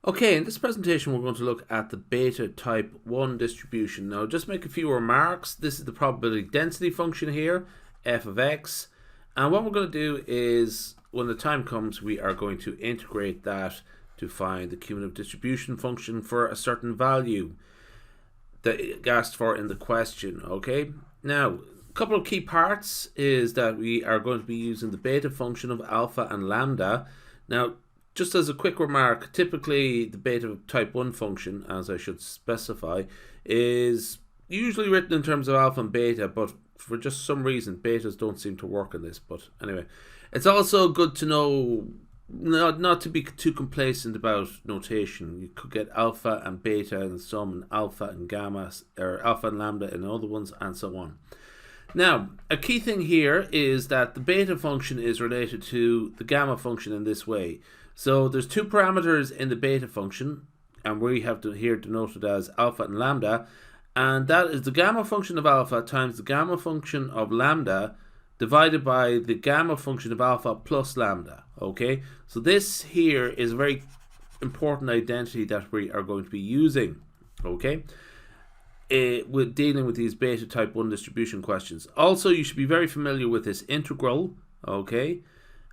Okay, in this presentation we're going to look at the beta type 1 distribution. Now just make a few remarks. This is the probability density function here, f of x. And what we're going to do is, when the time comes, we are going to integrate that to find the cumulative distribution function for a certain value that it asked for in the question. Okay, now a couple of key parts is that we are going to be using the beta function of alpha and lambda. Now just as a quick remark, typically the beta type 1 function, as I should specify, is usually written in terms of alpha and beta, but for just some reason betas don't seem to work in this. But anyway, it's also good to know not to be too complacent about notation. You could get alpha and beta in some, and alpha and gamma, or alpha and lambda in other ones, and so on. Now, a key thing here is that the beta function is related to the gamma function in this way. So there's two parameters in the beta function, and we have to here denoted as alpha and lambda, and that is the gamma function of alpha times the gamma function of lambda divided by the gamma function of alpha plus lambda. Okay, so this here is a very important identity that we are going to be using. Okay, with dealing with these beta type 1 distribution questions. Also, you should be very familiar with this integral. Okay,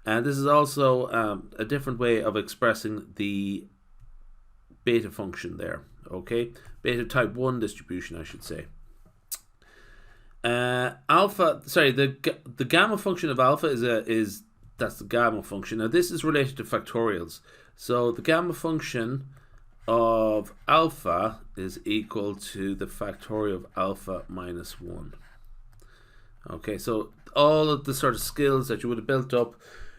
and this is also a different way of expressing the beta function there. Okay, beta type 1 distribution, I should say. The gamma function of alpha that's the gamma function. Now this is related to factorials. So the gamma function of alpha is equal to the factorial of alpha minus 1. Okay, so all of the sort of skills that you would have built up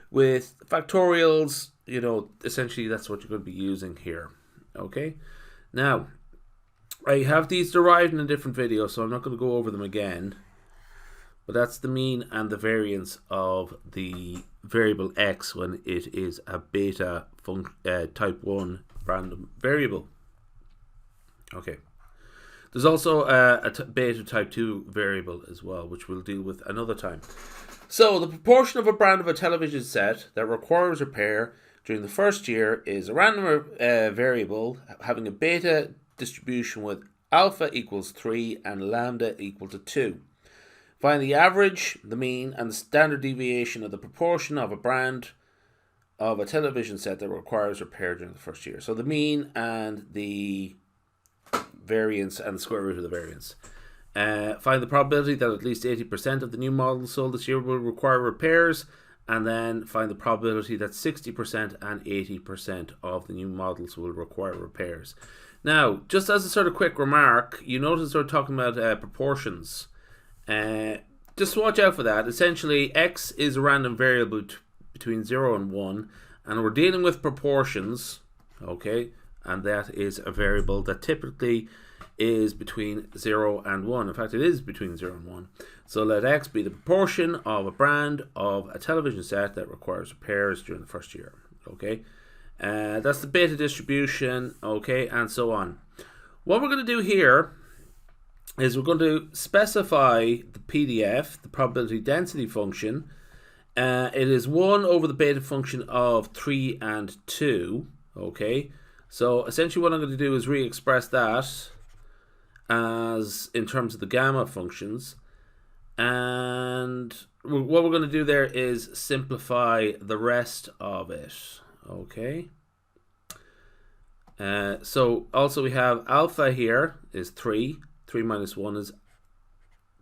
with factorials, you know, essentially that's what you're going to be using here. Okay, now I have these derived in a different video, so I'm not going to go over them again, but that's the mean and the variance of the variable x when it is a beta type 1 random variable. Okay, there's also a beta type 2 variable as well, which we'll deal with another time. So the proportion of a brand of a television set that requires repair during the first year is a random variable having a beta distribution with alpha equals 3 and lambda equal to 2. Find the average, the mean, and the standard deviation of the proportion of a brand of a television set that requires repair during the first year. So the mean and the variance and the square root of the variance. Find the probability that at least 80% of the new models sold this year will require repairs, and then find the probability that 60% and 80% of the new models will require repairs. Now, just as a sort of quick remark, you notice we're talking about proportions. Just watch out for that. Essentially, x is a random variable between 0 and 1, and we're dealing with proportions, okay, and that is a variable that typically is between 0 and 1. In fact, it is between 0 and 1. So let x be the proportion of a brand of a television set that requires repairs during the first year. Okay, that's the beta distribution. Okay, and so on. What we're going to do here is we're going to specify the PDF, the probability density function. It is 1 over the beta function of 3 and 2. Okay, so essentially what I'm going to do is re-express that as in terms of the gamma functions, and what we're going to do there is simplify the rest of it. Okay, so also we have alpha here is 3 minus 1 is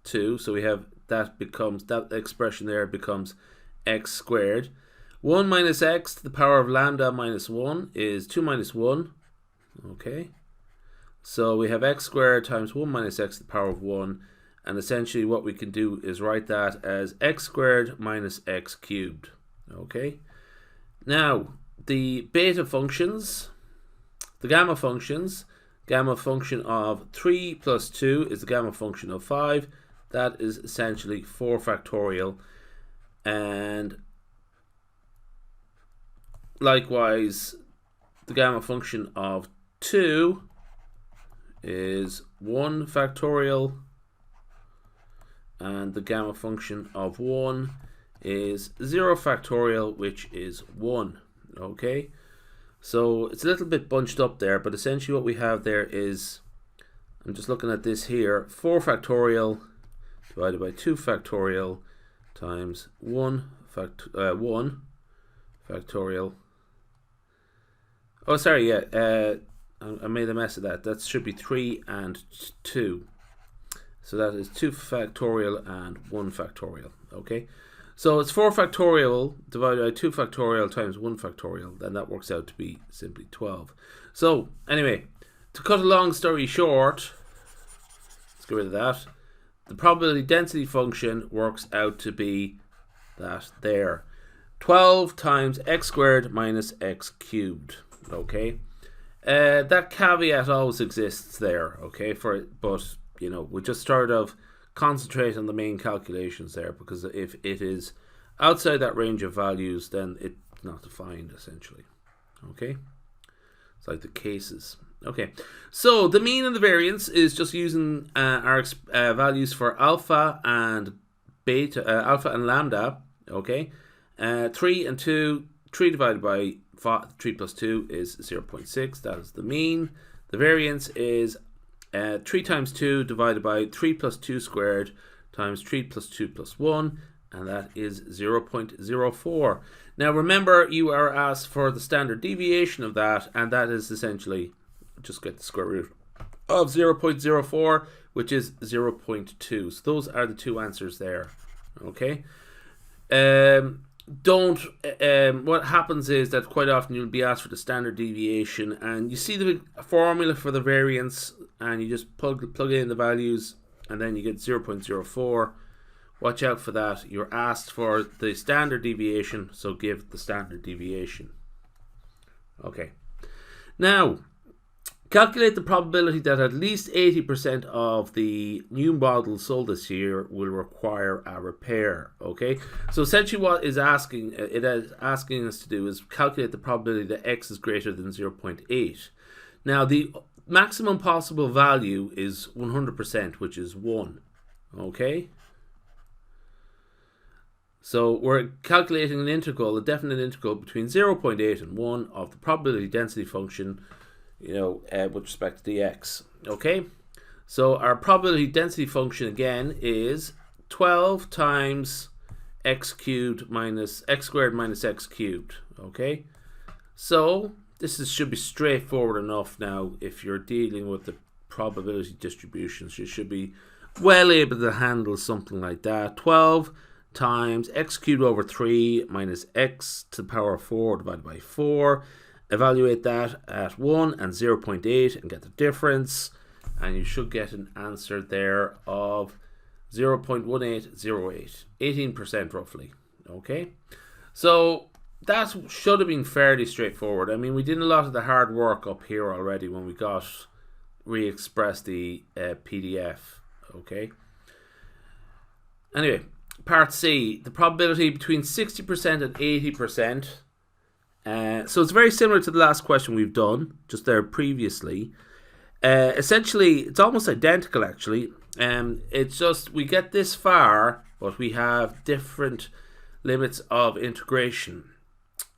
2, so we have that becomes, that expression there becomes x squared. 1 minus x to the power of lambda minus 1 is 2 minus 1. Okay, so we have x squared times 1 minus x to the power of 1, and essentially what we can do is write that as x squared minus x cubed. Okay, now the beta functions, the gamma functions, gamma function of 3 plus 2 is the gamma function of 5. That is essentially 4 factorial, and likewise the gamma function of 2 is 1 factorial, and the gamma function of 1 is 0 factorial, which is 1. Okay, So it's a little bit bunched up there, but essentially what we have there is, I'm just looking at this here, 4 factorial divided by 2 factorial times 1 factorial. Oh, sorry, yeah, I made a mess of that. That should be 3 and 2. So that is 2 factorial and 1 factorial, okay? So it's 4 factorial divided by 2 factorial times 1 factorial, then that works out to be simply 12. So anyway, to cut a long story short, let's get rid of that. The probability density function works out to be that there. 12 times x squared minus x cubed, okay? That caveat always exists there, okay? But you know, we just sort of concentrate on the main calculations there, because if it is outside that range of values, then it's not defined essentially, okay? It's like the cases. Okay, so the mean and the variance is just using our values for alpha and beta, alpha and lambda, okay? 3 and 2, 3 divided by 3 plus 2 is 0.6, that is the mean. The variance is 3 times 2 divided by 3 plus 2 squared times 3 plus 2 plus 1, and that is 0.04. Now remember, you are asked for the standard deviation of that, and that is essentially, just get the square root of 0.04, which is 0.2. So those are the two answers there, okay? What happens is that quite often you'll be asked for the standard deviation, and you see the formula for the variance, and you just plug in the values, and then you get 0.04. Watch out for that. You're asked for the standard deviation, so give the standard deviation. Okay. Now, calculate the probability that at least 80% of the new models sold this year will require a repair. Okay, so essentially what it is asking us to do is calculate the probability that x is greater than 0.8. Now the maximum possible value is 100%, which is 1. Okay, so we're calculating an integral, a definite integral between 0.8 and 1 of the probability density function, you know, with respect to the x. Okay, so our probability density function again is 12 times x cubed minus x squared minus x cubed. Okay, so this should be straightforward enough now. If you're dealing with the probability distributions, you should be well able to handle something like that. 12 times x cubed over 3 minus x to the power of 4 divided by 4. Evaluate that at 1 and 0.8 and get the difference, and you should get an answer there of 0.1808, 18% roughly. Okay, so that should have been fairly straightforward. I mean, we did a lot of the hard work up here already when we re-expressed the PDF. Okay, anyway, part C, the probability between 60% and 80%. So it's very similar to the last question we've done just there previously. Essentially, it's almost identical actually. It's just we get this far, but we have different limits of integration,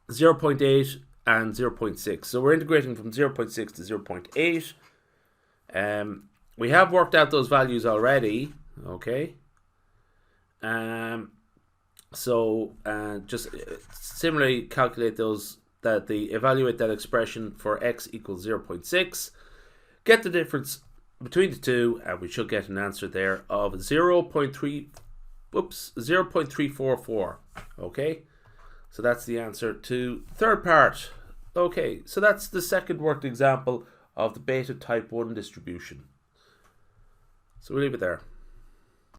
0.8 and 0.6. So we're integrating from 0.6 to 0.8. We have worked out those values already. Okay. So just similarly calculate those, evaluate that expression for x equals 0.6, get the difference between the two, and we should get an answer there of 0.344. Okay, so that's the answer to third part. Okay, so that's the second worked example of the beta type 1 distribution. So we'll leave it there.